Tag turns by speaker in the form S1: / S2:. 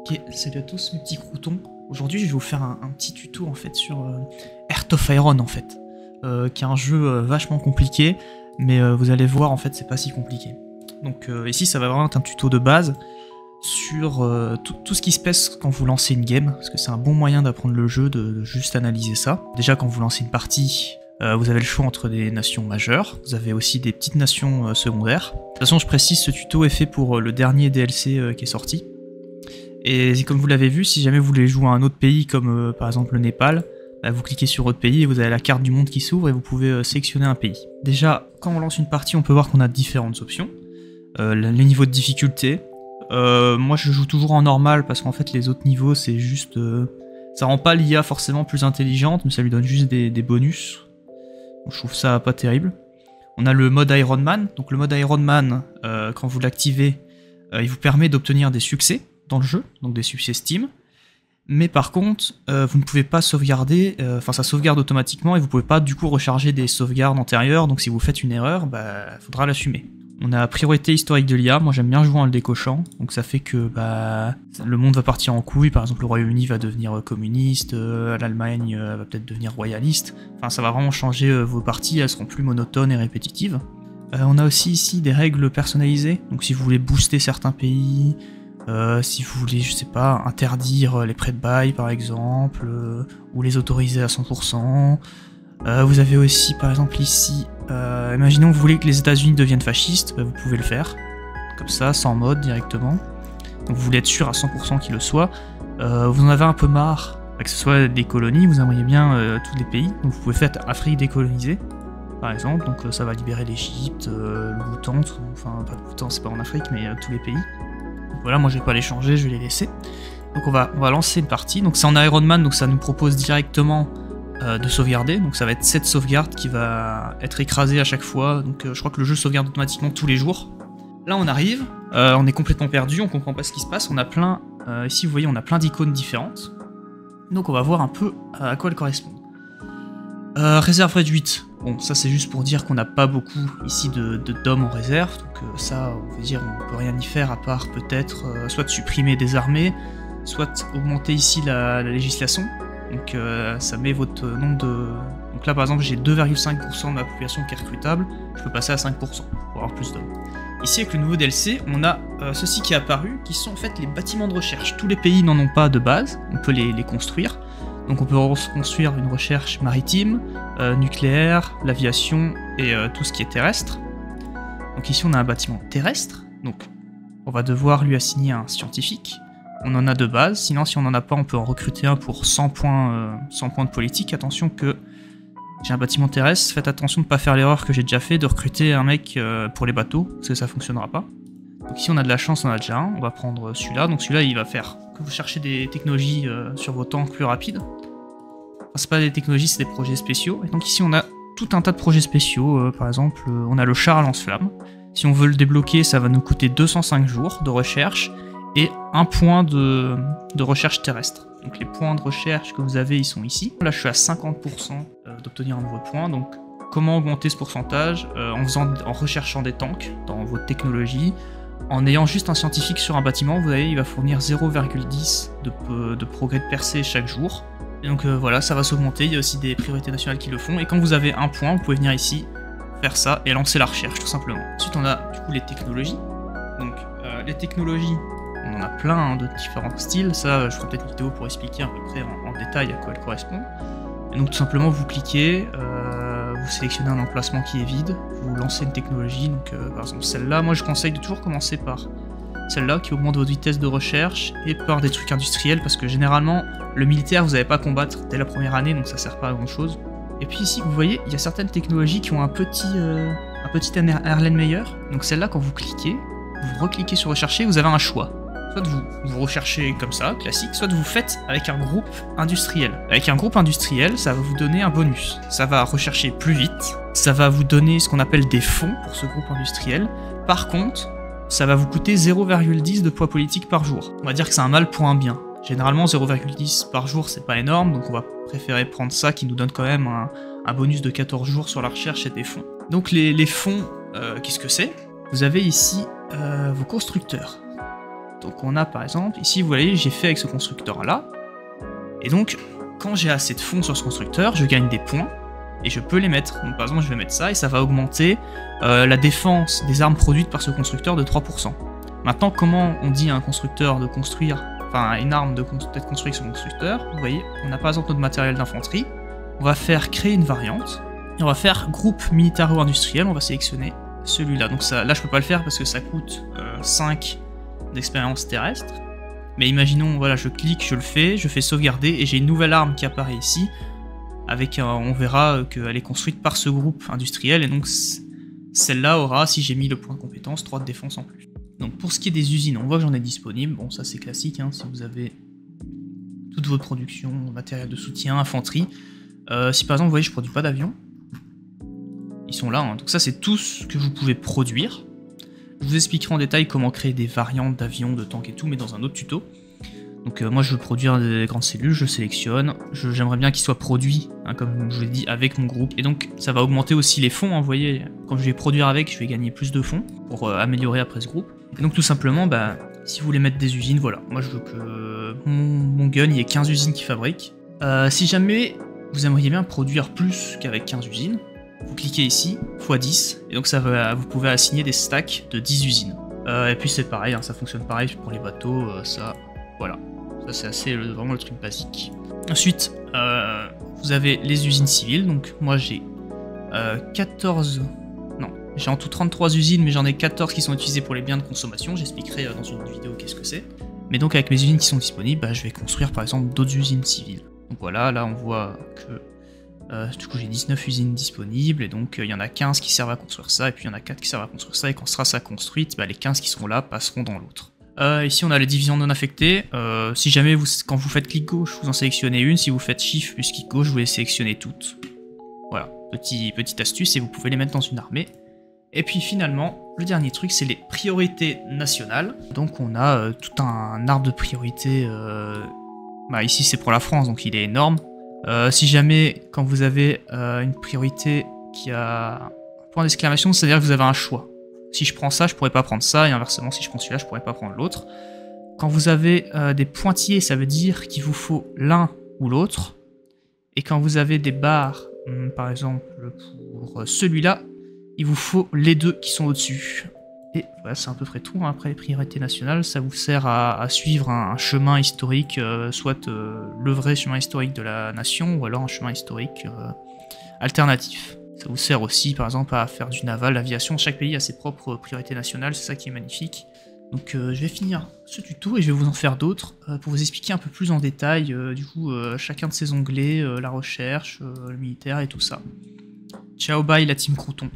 S1: Ok, salut à tous mes petits croutons. Aujourd'hui je vais vous faire un petit tuto en fait sur Heart of Iron en fait, qui est un jeu vachement compliqué, mais vous allez voir en fait c'est pas si compliqué. Donc ici ça va vraiment être un tuto de base sur tout ce qui se passe quand vous lancez une game, parce que c'est un bon moyen d'apprendre le jeu, de juste analyser ça. Déjà quand vous lancez une partie, vous avez le choix entre des nations majeures, vous avez aussi des petites nations secondaires. De toute façon je précise, ce tuto est fait pour le dernier DLC qui est sorti. Et comme vous l'avez vu, si jamais vous voulez jouer à un autre pays comme par exemple le Népal, bah, vous cliquez sur autre pays et vous avez la carte du monde qui s'ouvre et vous pouvez sélectionner un pays. Déjà, quand on lance une partie, on peut voir qu'on a différentes options. Les niveaux de difficulté. Moi je joue toujours en normal parce qu'en fait les autres niveaux c'est juste... ça rend pas l'IA forcément plus intelligente, mais ça lui donne juste des bonus. Donc, je trouve ça pas terrible. On a le mode Iron Man. Donc le mode Iron Man, quand vous l'activez, il vous permet d'obtenir des succès dans le jeu, donc des succès Steam, mais par contre vous ne pouvez pas sauvegarder, enfin ça sauvegarde automatiquement et vous pouvez pas du coup recharger des sauvegardes antérieures, donc si vous faites une erreur, bah faudra l'assumer. On a priorité historique de l'IA, moi j'aime bien jouer en le décochant, donc ça fait que bah le monde va partir en couille, par exemple le Royaume-Uni va devenir communiste, l'Allemagne va peut-être devenir royaliste, enfin ça va vraiment changer vos parties, elles seront plus monotones et répétitives. On a aussi ici des règles personnalisées, donc si vous voulez booster certains pays, si vous voulez, je sais pas, interdire les prêts de bail par exemple, ou les autoriser à 100%. Vous avez aussi par exemple ici, imaginons que vous voulez que les États-Unis deviennent fascistes, bah, vous pouvez le faire, comme ça, sans mode directement. Donc vous voulez être sûr à 100% qu'il le soit. Vous en avez un peu marre, que ce soit des colonies, vous aimeriez bien tous les pays, donc vous pouvez faire Afrique décolonisée, par exemple, donc ça va libérer l'Égypte, le Bhoutan, enfin pas le Bhoutan, c'est pas en Afrique, mais tous les pays. Voilà, moi je vais pas les changer, je vais les laisser. Donc on va lancer une partie, donc c'est en Iron Man, donc ça nous propose directement de sauvegarder, donc ça va être cette sauvegarde qui va être écrasée à chaque fois, donc je crois que le jeu sauvegarde automatiquement tous les jours. Là on arrive, on est complètement perdu, on comprend pas ce qui se passe, on a plein, ici vous voyez on a plein d'icônes différentes, donc on va voir un peu à quoi elles correspondent. Réserve réduite, bon ça c'est juste pour dire qu'on n'a pas beaucoup ici d'hommes en réserve, donc ça on veut dire on peut rien y faire à part peut-être soit de supprimer des armées, soit augmenter ici la législation, donc ça met votre nombre de... Donc là par exemple j'ai 2,5% de ma population qui est recrutable, je peux passer à 5% pour avoir plus d'hommes. Ici avec le nouveau DLC on a ceci qui est apparu, qui sont en fait les bâtiments de recherche, tous les pays n'en ont pas de base, on peut les construire. Donc on peut construire une recherche maritime, nucléaire, l'aviation et tout ce qui est terrestre. Donc ici on a un bâtiment terrestre, donc on va devoir lui assigner un scientifique. On en a de base, sinon si on n'en a pas on peut en recruter un pour 100 points de politique. Attention que j'ai un bâtiment terrestre, faites attention de ne pas faire l'erreur que j'ai déjà fait de recruter un mec pour les bateaux, parce que ça fonctionnera pas. Donc ici on a de la chance, on en a déjà un, on va prendre celui-là, donc celui-là il va faire que vous cherchez des technologies sur vos tanks plus rapides. Enfin, c'est pas des technologies, c'est des projets spéciaux. Et donc ici on a tout un tas de projets spéciaux, par exemple on a le char à lance-flamme. Si on veut le débloquer ça va nous coûter 205 jours de recherche et un point de recherche terrestre. Donc les points de recherche que vous avez ils sont ici. Là je suis à 50% d'obtenir un nouveau point, donc comment augmenter ce pourcentage en recherchant des tanks dans votre technologie. En ayant juste un scientifique sur un bâtiment, vous voyez, il va fournir 0,10 de progrès de percée chaque jour. Et donc voilà, ça va s'augmenter, il y a aussi des priorités nationales qui le font. Et quand vous avez un point, vous pouvez venir ici, faire ça et lancer la recherche tout simplement. Ensuite on a du coup les technologies. Donc les technologies, on en a plein hein, de différents styles. Ça, je ferai peut-être une vidéo pour expliquer à peu près en détail à quoi elles correspondent. Et donc tout simplement vous cliquez, vous sélectionnez un emplacement qui est vide, vous lancez une technologie, donc par exemple celle-là, moi je conseille de toujours commencer par celle-là qui augmente votre vitesse de recherche et par des trucs industriels parce que généralement le militaire vous n'allez pas combattre dès la première année donc ça sert pas à grand chose. Et puis ici vous voyez il y a certaines technologies qui ont un petit Erlenmeyer, donc celle-là quand vous cliquez, vous recliquez sur rechercher, vous avez un choix. Soit vous recherchez comme ça, classique, soit vous faites avec un groupe industriel. Avec un groupe industriel, ça va vous donner un bonus. Ça va rechercher plus vite, ça va vous donner ce qu'on appelle des fonds pour ce groupe industriel. Par contre, ça va vous coûter 0,10 de poids politique par jour. On va dire que c'est un mal pour un bien. Généralement, 0,10 par jour, c'est pas énorme, donc on va préférer prendre ça qui nous donne quand même un bonus de 14 jours sur la recherche et des fonds. Donc les fonds, qu'est-ce que c'est? Vous avez ici vos constructeurs. Donc on a par exemple, ici vous voyez, j'ai fait avec ce constructeur là, et donc quand j'ai assez de fonds sur ce constructeur, je gagne des points, et je peux les mettre. Donc par exemple je vais mettre ça, et ça va augmenter la défense des armes produites par ce constructeur de 3%. Maintenant comment on dit à un constructeur de construire, enfin à une arme d'être construite sur son constructeur, vous voyez, on a par exemple notre matériel d'infanterie, on va faire créer une variante, et on va faire groupe militaro-industriel, on va sélectionner celui-là. Donc ça, là je peux pas le faire parce que ça coûte 5 d'expérience terrestre. Mais imaginons, voilà, je clique, je le fais, je fais sauvegarder et j'ai une nouvelle arme qui apparaît ici. Avec on verra qu'elle est construite par ce groupe industriel et donc celle-là aura, si j'ai mis le point de compétence, 3 de défense en plus. Donc pour ce qui est des usines, on voit que j'en ai disponible. Bon, ça c'est classique, hein, si vous avez toute votre production, matériel de soutien, infanterie. Si par exemple, vous voyez, je produis pas d'avions, ils sont là, hein. Donc ça c'est tout ce que vous pouvez produire. Je vous expliquerai en détail comment créer des variantes d'avions, de tanks et tout, mais dans un autre tuto. Donc moi je veux produire des grandes cellules, je sélectionne, j'aimerais bien qu'ils soient produits, hein, comme je vous l'ai dit, avec mon groupe. Et donc ça va augmenter aussi les fonds, hein, vous voyez, quand je vais produire avec, je vais gagner plus de fonds pour améliorer après ce groupe. Et donc tout simplement, bah, si vous voulez mettre des usines, voilà, moi je veux que mon gun, il y ait 15 usines qui fabriquent. Si jamais vous aimeriez bien produire plus qu'avec 15 usines, vous cliquez ici, x10, et donc ça va, vous pouvez assigner des stacks de 10 usines. Et puis c'est pareil, hein, ça fonctionne pareil pour les bateaux, ça, voilà. Ça c'est assez vraiment le truc basique. Ensuite, vous avez les usines civiles, donc moi j'ai 14... Non, j'ai en tout 33 usines, mais j'en ai 14 qui sont utilisées pour les biens de consommation, j'expliquerai dans une vidéo qu'est-ce que c'est. Mais donc avec mes usines qui sont disponibles, bah, je vais construire par exemple d'autres usines civiles. Donc voilà, là on voit que... du coup j'ai 19 usines disponibles et donc il y en a 15 qui servent à construire ça et puis il y en a 4 qui servent à construire ça et quand sera ça construite, bah, les 15 qui seront là passeront dans l'autre. Ici on a les divisions non affectées, si jamais quand vous faites clic gauche vous en sélectionnez une, si vous faites shift plus clic gauche vous les sélectionnez toutes. Voilà, petite astuce et vous pouvez les mettre dans une armée. Et puis finalement, le dernier truc c'est les priorités nationales. Donc on a tout un arbre de priorité, bah, ici c'est pour la France donc il est énorme. Si jamais, quand vous avez une priorité qui a un point d'exclamation, c'est-à-dire que vous avez un choix. Si je prends ça, je pourrais pas prendre ça, et inversement, si je prends celui-là, je pourrais pas prendre l'autre. Quand vous avez des pointillés, ça veut dire qu'il vous faut l'un ou l'autre. Et quand vous avez des barres, par exemple pour celui-là, il vous faut les deux qui sont au-dessus. Et voilà, c'est à peu près tout. Hein. Après les priorités nationales, ça vous sert à suivre un chemin historique, soit le vrai chemin historique de la nation, ou alors un chemin historique alternatif. Ça vous sert aussi, par exemple, à faire du naval, l'aviation. Chaque pays a ses propres priorités nationales, c'est ça qui est magnifique. Donc je vais finir ce tuto et je vais vous en faire d'autres pour vous expliquer un peu plus en détail, du coup, chacun de ces onglets, la recherche, le militaire et tout ça. Ciao, bye la team Crouton.